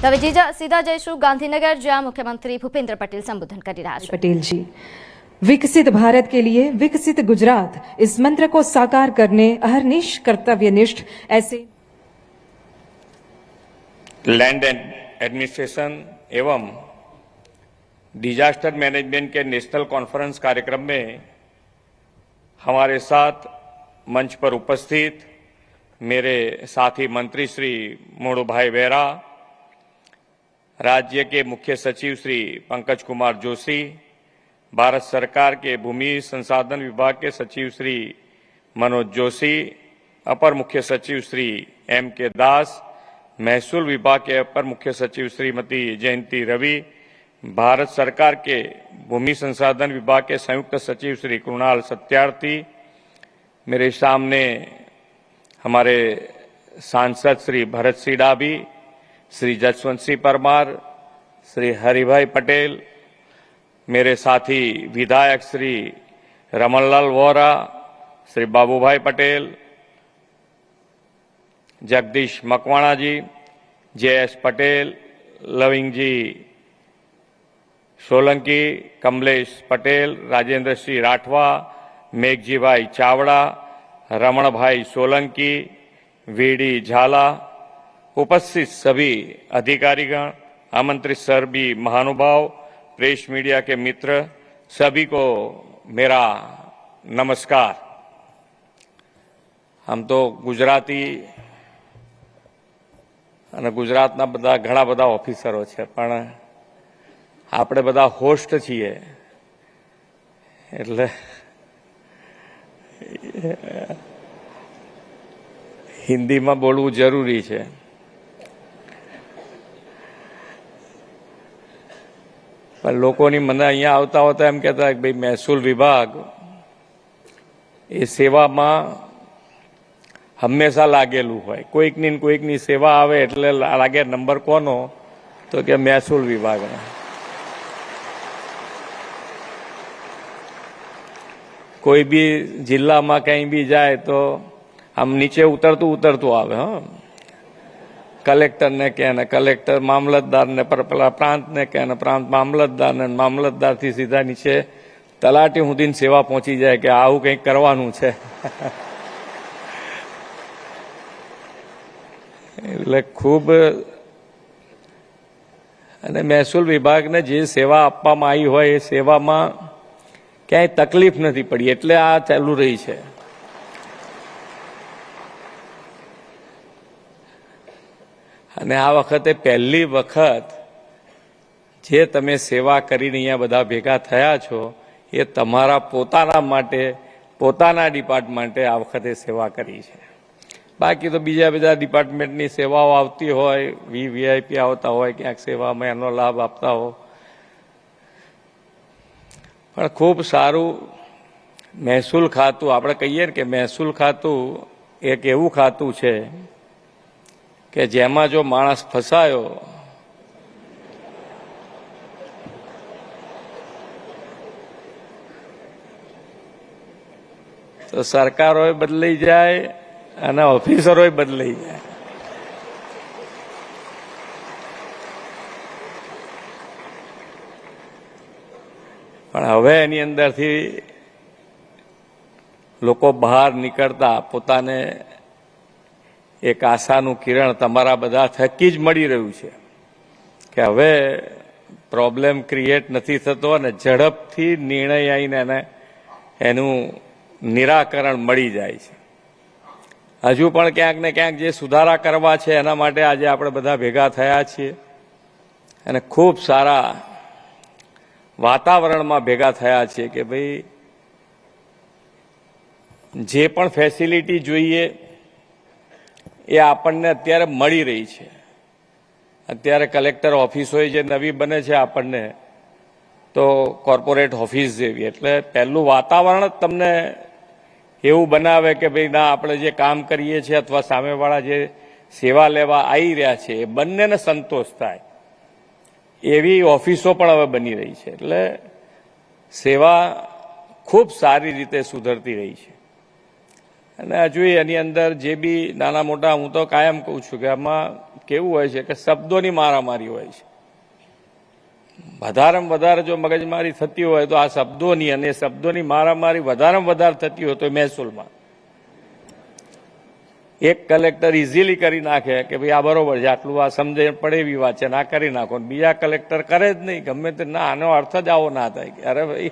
હવે સીધા જઈશું ગાંધીનગર, જ્યાં મુખ્યમंत्री भूपेन्द्र पटेल संबोधन કરી રહ્યા છે। पटेल जी, विकसित भारत के लिए विकसित गुजरात, इस मंत्र को साकार करने अहर्निश कर्तव्यनिष्ठ ऐसे लैंड एडमिनिस्ट्रेशन एवं डिजास्टर मैनेजमेंट के नेशनल कॉन्फ्रेंस कार्यक्रम में हमारे साथ मंच पर उपस्थित मेरे साथी मंत्री श्री मोड़ूभाई बेरा, राज्य के मुख्य सचिव श्री पंकज कुमार जोशी, भारत सरकार के भूमि संसाधन विभाग के सचिव श्री मनोज जोशी, अपर मुख्य सचिव श्री M.K. दास, महसूल विभाग के अपर मुख्य सचिव श्रीमती जयंती रवि, भारत सरकार के भूमि संसाधन विभाग के संयुक्त सचिव श्री कृणाल सत्यार्थी, मेरे सामने हमारे सांसद श्री भरत सिंह डाभी, श्री जसवंत सिंह परमार, श्री हरिभाई पटेल, मेरे साथी विधायक श्री रमनलाल वोरा, श्री बाबूभाई पटेल, जगदीश मकवाणा जी, JS पटेल, लविंग जी सोलंकी, कमलेश पटेल, राजेंद्र सिंह राठवा, मेघजी भाई चावड़ा, रमण भाई सोलंकी, VD झाला, उपस्थित सभी अधिकारीगण, आमंत्रित सभी महानुभाव, प्रेस मीडिया के मित्र, सभी को मेरा नमस्कार। हम तो गुजराती અને ગુજરાતના બધા ઘણા બધા ઓફિસરો છે, પણ આપણે બધા હોસ્ટ છીએ એટલે હિન્દીમાં બોલવું જરૂરી છે। પણ લોકોની મને અહીંયા આવતા હોતા એમ કહેતા કે ભાઈ મહેસૂલ વિભાગ એ સેવામાં હંમેશા લાગેલું હોય, કોઈકની સેવા આવે એટલે લાગે નંબર કોનો, તો કે મહેસૂલ વિભાગનો। કોઈ બી જિલ્લામાં કઈ બી જાય તો આમ નીચે ઉતરતું આવે। હા, કલેક્ટરને કહે ને કલેક્ટર મામલતદારને, પેલા પ્રાંતને કહે ને પ્રાંત મામલતદારને, મામલતદારથી સીધા નીચે તલાટી સુધીની સેવા પહોંચી જાય કે આવું કંઈક કરવાનું છે। એટલે ખૂબ અને મહેસૂલ વિભાગને જે સેવા આપવામાં આવી હોય એ સેવામાં ક્યાંય તકલીફ નથી પડી, એટલે આ ચાલુ રહી છે। અને આ વખતે પહેલી વખત જે તમે સેવા કરીને અહીંયા બધા ભેગા થયા છો એ તમારા પોતાના માટે, પોતાના ડિપાર્ટમેન્ટે આ વખતે સેવા કરી છે। બાકી તો બીજા બધા ડિપાર્ટમેન્ટની સેવાઓ આવતી હોય, VIP આવતા હોય, ક્યાંક સેવામાં એનો લાભ આપતા હો, પણ ખૂબ સારું મહેસૂલ ખાતું, આપણે કહીએ ને કે મહેસૂલ ખાતું એક એવું ખાતું છે કે જેમાં જો માણસ ફસાયો તો સરકારોય બદલાઈ જાય અને ઓફિસરોય બદલાઈ જાય। પણ હવે એની અંદરથી લોકો બહાર નીકળતા પોતાને એક આશાનું કિરણ તમારા બધા થકી જ મળી રહ્યું છે કે હવે પ્રોબ્લેમ ક્રિએટ નથી થતો અને ઝડપથી નિર્ણય આવીને એનું નિરાકરણ મળી જાય છે। હજુ પણ ક્યાંક ને ક્યાંક જે સુધારા કરવા છે એના માટે આજે આપણે બધા ભેગા થયા છીએ અને ખૂબ સારા વાતાવરણમાં ભેગા થયા છીએ કે ભાઈ જે પણ ફેસિલિટી જોઈએ એ આપણને અત્યારે મળી રહી છે। અત્યારે કલેક્ટર ઓફિસોય જે નવી બને છે આપણને તો કોર્પોરેટ ઓફિસ જેવી, એટલે પહેલું વાતાવરણ જ તમને એવું બનાવે કે ભાઈ ના, આપણે જે કામ કરીએ છીએ અથવા સામેવાળા જે સેવા લેવા આવી રહ્યા છે એ બંનેને સંતોષ થાય એવી ઓફિસો પણ હવે બની રહી છે। એટલે સેવા ખૂબ સારી રીતે સુધરતી રહી છે। અને હજુ એની અંદર જે બી નાના મોટા, હું તો કાયમ કહું છું કે આમાં કેવું હોય છે કે શબ્દોની મારામારી હોય છે. વધારેમાં વધારે જો મગજમારી થતી હોય તો આ શબ્દોની, અને શબ્દોની મારામારી વધારેમાં વધારે થતી હોય તો મહેસૂલમાં. એક કલેક્ટર ઇઝીલી કરી નાખે કે ભાઈ આ બરોબર છે, આટલું આ સમજણ પડે એવી વાત છે, ના કરી નાખો. બીજા કલેક્ટર કરે જ નહીં, ગમે તે ના, આનો અર્થ જ આવો ના થાય કે અરે ભાઈ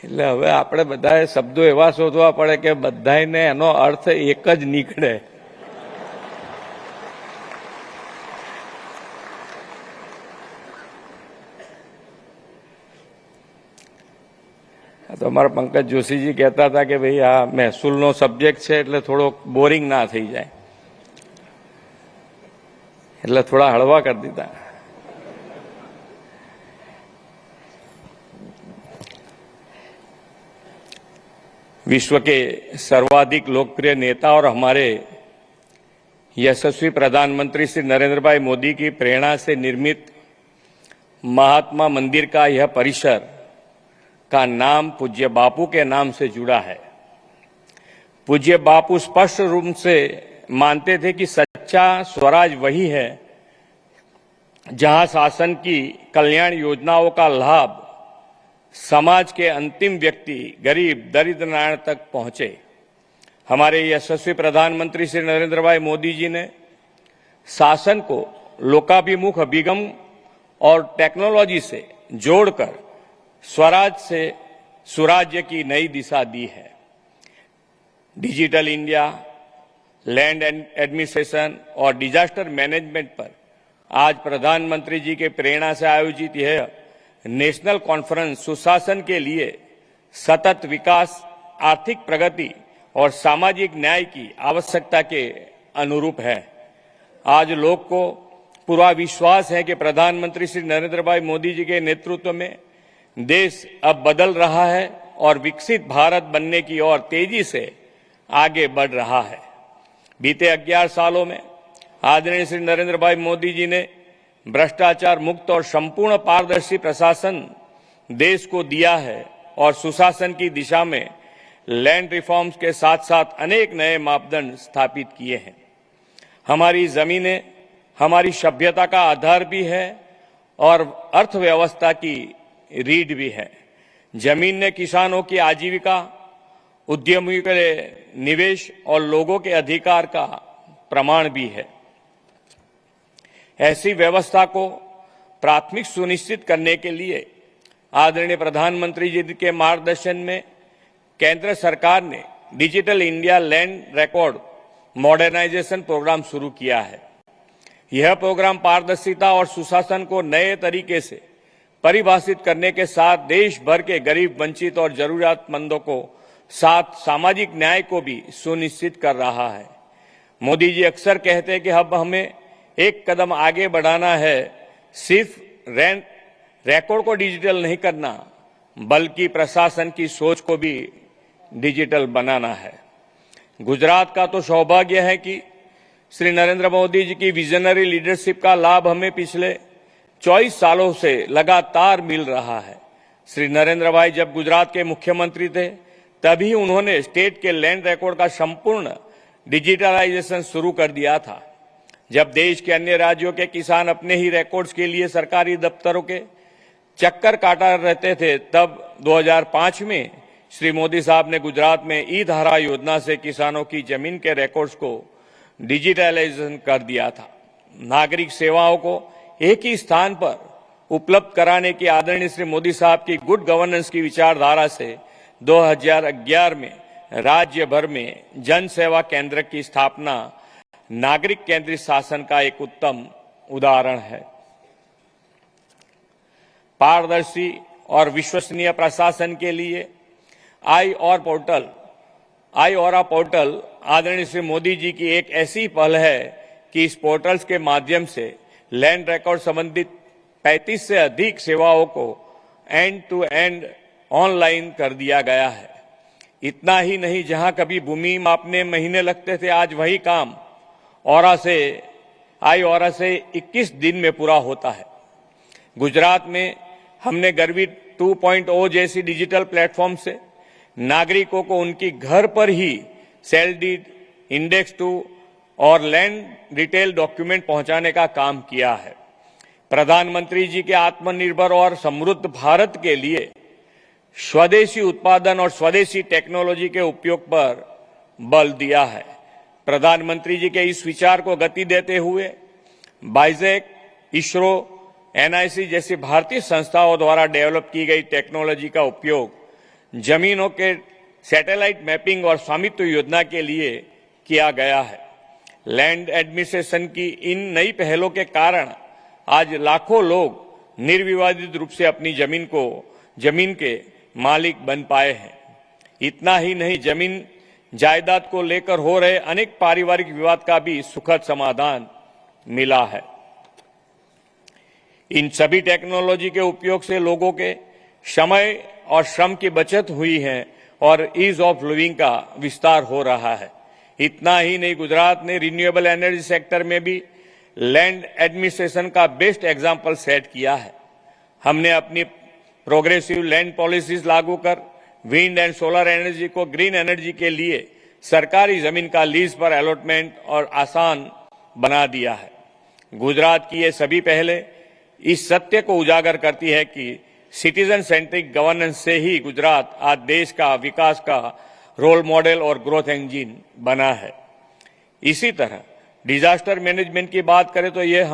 એટલે હવે આપણે બધાએ શબ્દો એવા શોધવા પડે કે બધાને એનો અર્થ એક જ નીકળે. તો અમારા પંકજ જોશીજી કહેતા હતા કે ભાઈ આ મહેસૂલનો સબ્જેક્ટ છે એટલે થોડોક બોરિંગ ના થઈ જાય, એટલે થોડા હળવા કરી દીધા. विश्व के सर्वाधिक लोकप्रिय नेता और हमारे यशस्वी प्रधानमंत्री श्री नरेंद्र भाई मोदी की प्रेरणा से निर्मित महात्मा मंदिर का यह परिसर का नाम पूज्य बापू के नाम से जुड़ा है. पूज्य बापू स्पष्ट रूप से मानते थे कि सच्चा स्वराज वही है जहां शासन की कल्याण योजनाओं का लाभ समाज के अंतिम व्यक्ति, गरीब, दरिद्र नारायण तक पहुंचे. हमारे यशस्वी प्रधानमंत्री श्री नरेंद्र भाई मोदी जी ने शासन को लोकाभिमुख अभिगम और टेक्नोलॉजी से जोड़कर स्वराज से सुराज्य की नई दिशा दी है. डिजिटल इंडिया, लैंड एडमिनिस्ट्रेशन और डिजास्टर मैनेजमेंट पर आज प्रधानमंत्री जी के प्रेरणा से आयोजित यह नेशनल कॉन्फ्रेंस सुशासन के लिए सतत विकास, आर्थिक प्रगति और सामाजिक न्याय की आवश्यकता के अनुरूप है. आज लोग को पूरा विश्वास है कि प्रधानमंत्री श्री नरेंद्र भाई मोदी जी के नेतृत्व में देश अब बदल रहा है और विकसित भारत बनने की ओर तेजी से आगे बढ़ रहा है. बीते 11 सालों में आदरणीय श्री नरेंद्र भाई मोदी जी ने भ्रष्टाचार मुक्त और संपूर्ण पारदर्शी प्रशासन देश को दिया है और सुशासन की दिशा में लैंड रिफॉर्म्स के साथ साथ अनेक नए मापदंड स्थापित किए हैं. हमारी जमीनें हमारी सभ्यता का आधार भी है और अर्थव्यवस्था की रीढ़ भी है. जमीन ने किसानों की आजीविका, उद्यमियों के निवेश और लोगों के अधिकार का प्रमाण भी है. ऐसी व्यवस्था को प्राथमिक सुनिश्चित करने के लिए आदरणीय प्रधानमंत्री जी के मार्गदर्शन में केंद्र सरकार ने digital India land record modernisation programme शुरू किया है. यह प्रोग्राम पारदर्शिता और सुशासन को नए तरीके से परिभाषित करने के साथ देश भर के गरीब, वंचित और जरूरतमंदों को साथ सामाजिक न्याय को भी सुनिश्चित कर रहा है. मोदी जी अक्सर कहते हैं कि अब हमें एक कदम आगे बढ़ाना है, सिर्फ रिकॉर्ड को डिजिटल नहीं करना बल्कि प्रशासन की सोच को भी डिजिटल बनाना है. गुजरात का तो सौभाग्य है कि श्री नरेंद्र मोदी जी की विजनरी लीडरशिप का लाभ हमें पिछले 24 सालों से लगातार मिल रहा है. श्री नरेंद्र भाई जब गुजरात के मुख्यमंत्री थे तभी उन्होंने स्टेट के लैंड रिकॉर्ड का संपूर्ण डिजिटलाइजेशन शुरू कर दिया था. जब देश के अन्य राज्यों के किसान अपने ही रिकॉर्ड्स के लिए सरकारी दफ्तरों के चक्कर काटा रहते थे, तब 2005 में श्री मोदी साहब ने गुजरात में ई-धारा योजना से किसानों की जमीन के रिकॉर्ड्स को डिजिटलाइजेशन कर दिया था. नागरिक सेवाओं को एक ही स्थान पर उपलब्ध कराने की आदरणीय श्री मोदी साहब की गुड गवर्नेंस की विचारधारा से 2011 में राज्य भर में जन सेवा केंद्र की स्थापना नागरिक केंद्रित शासन का एक उत्तम उदाहरण है. पारदर्शी और विश्वसनीय प्रशासन के लिए आई ऑरा पोर्टल आदरणीय श्री मोदी जी की एक ऐसी पहल है कि इस पोर्टल्स के माध्यम से लैंड रिकॉर्ड संबंधित 35 से अधिक सेवाओं को एंड टू एंड ऑनलाइन कर दिया गया है. इतना ही नहीं, जहां कभी भूमि मापने महीने लगते थे, आज वही काम ऑरा से 21 दिन में पूरा होता है. गुजरात में हमने गर्वी 2.0 जैसी डिजिटल प्लेटफॉर्म से नागरिकों को उनकी घर पर ही सेल डीड, इंडेक्स टू और लैंड डिटेल डॉक्यूमेंट पहुंचाने का काम किया है। प्रधानमंत्री जी के आत्मनिर्भर और समृद्ध भारत के लिए स्वदेशी उत्पादन और स्वदेशी टेक्नोलॉजी के उपयोग पर बल दिया है। प्रधानमंत्री जी के इस विचार को गति देते हुए बाइजेक, इसरो, एनआईसी जैसी भारतीय संस्थाओं द्वारा डेवलप की गई टेक्नोलॉजी का उपयोग जमीनों के सैटेलाइट मैपिंग और स्वामित्व योजना के लिए किया गया है। लैंड एडमिनिस्ट्रेशन की इन नई पहलों के कारण आज लाखों लोग निर्विवादित रूप से अपनी जमीन के मालिक बन पाए हैं। इतना ही नहीं, जमीन जायदाद को लेकर हो रहे अनेक पारिवारिक विवाद का भी सुखद समाधान मिला है। इन सभी टेक्नोलॉजी के उपयोग से लोगों के समय और श्रम की बचत हुई है और ईज ऑफ लिविंग का विस्तार हो रहा है। इतना ही नहीं, गुजरात ने रिन्यूएबल एनर्जी सेक्टर में भी लैंड एडमिनिस्ट्रेशन का बेस्ट एग्जाम्पल सेट किया है। हमने अपनी प्रोग्रेसिव लैंड पॉलिसीज लागू कर विंड एंड सोलर एनर्जी को ग्रीन एनर्जी के लिए सरकारी जमीन का लीज पर अलॉटमेंट और आसान बना दिया है। गुजरात की ये सभी पहले इस सत्य को उजागर करती है कि सिटीजन सेंट्रिक गवर्नेंस से ही गुजरात आज देश का विकास का रोल मॉडल और ग्रोथ इंजन बना है। इसी तरह डिजास्टर मैनेजमेंट की बात करें तो यह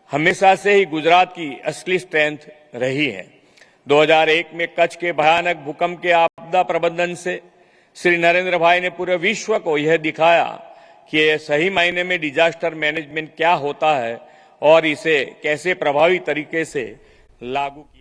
हमेशा से ही गुजरात की असली स्ट्रेंथ रही है। 2001 में कच्छ के भयानक भूकंप के आपदा प्रबंधन से श्री नरेंद्र भाई ने पूरे विश्व को यह दिखाया कि यह सही मायने में डिजास्टर मैनेजमेंट क्या होता है और इसे कैसे प्रभावी तरीके से लागू किया